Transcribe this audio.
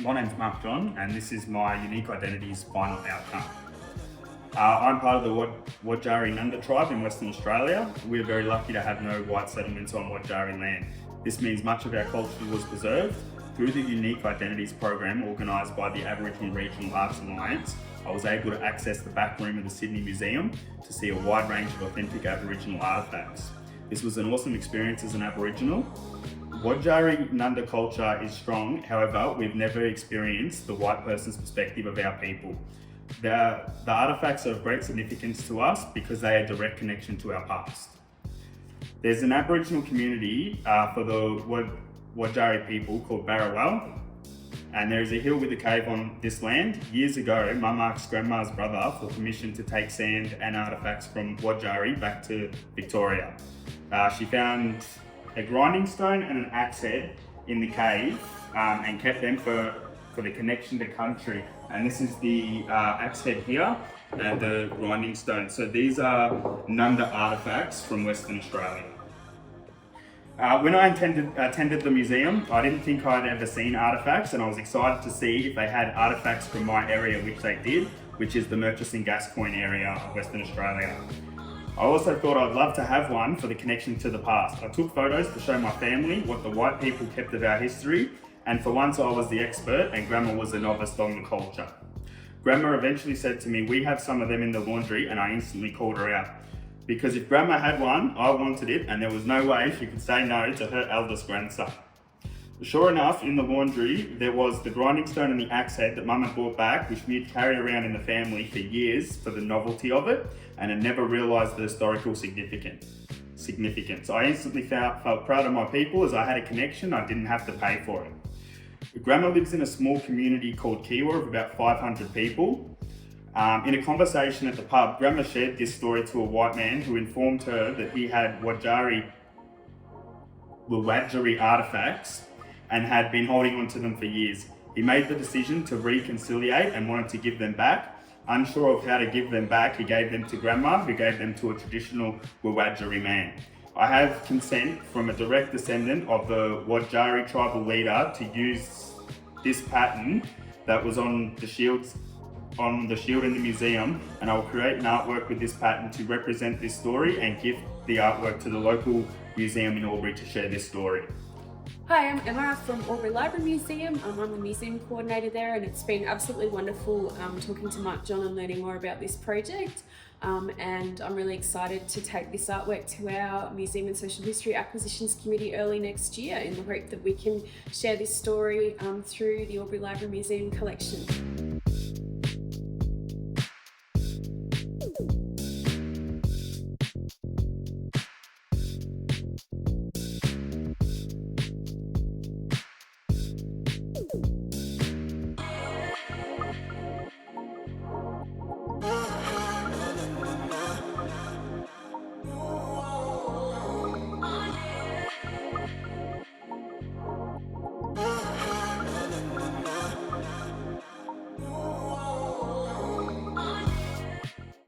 My name's Martyn, and this is my Unique Identities final outcome. I'm part of the Wadjari Nunda tribe in Western Australia. We're very lucky to have no white settlements on Wadjari land. This means much of our culture was preserved. Through the Unique Identities program organised by the Aboriginal Regional Arts Alliance, I was able to access the back room of the Sydney Museum to see a wide range of authentic Aboriginal artefacts. This was an awesome experience as an Aboriginal. Wadjari Nunda culture is strong, however, we've never experienced the white person's perspective of our people. The artefacts are of great significance to us because they are a direct connection to our past. There's an Aboriginal community for the Wadjari people called Barrawal, and there is a hill with a cave on this land. Years ago, Mum asked Grandma's brother for permission to take sand and artefacts from Wadjari back to Victoria. She found a grinding stone and an axe head in the cave and kept them for the connection to country. And this is the axe head here and the grinding stone. So these are Nunda artefacts from Western Australia. When I attended the museum, I didn't think I'd ever seen artefacts, and I was excited to see if they had artefacts from my area, which they did, which is the Murchison Gascoyne area of Western Australia. I also thought I'd love to have one for the connection to the past. I took photos to show my family what the white people kept of our history, and for once I was the expert and Grandma was a novice on the culture. Grandma eventually said to me, "We have some of them in the laundry," and I instantly called her out. Because if Grandma had one, I wanted it, and there was no way she could say no to her eldest grandson. Sure enough, in the laundry, there was the grinding stone and the axe head that Mum had brought back, which we had carried around in the family for years for the novelty of it, and had never realised the historical significance. I instantly felt proud of my people as I had a connection. I didn't have to pay for it. Grandma lives in a small community called Kiwa of about 500 people. In a conversation at the pub, Grandma shared this story to a white man who informed her that he had Wadjari artefacts and had been holding on to them for years. He made the decision to reconciliate and wanted to give them back. Unsure of how to give them back, he gave them to Grandma, who gave them to a traditional Wadjari man. I have consent from a direct descendant of the Wadjari tribal leader to use this pattern that was on the shield in the museum, and I will create an artwork with this pattern to represent this story and gift the artwork to the local museum in Albury to share this story. Hi, I'm Emma from Albury Library Museum. I'm the museum coordinator there, and it's been absolutely wonderful talking to Martyn and learning more about this project. And I'm really excited to take this artwork to our Museum and Social History Acquisitions Committee early next year in the hope that we can share this story through the Albury Library Museum collection.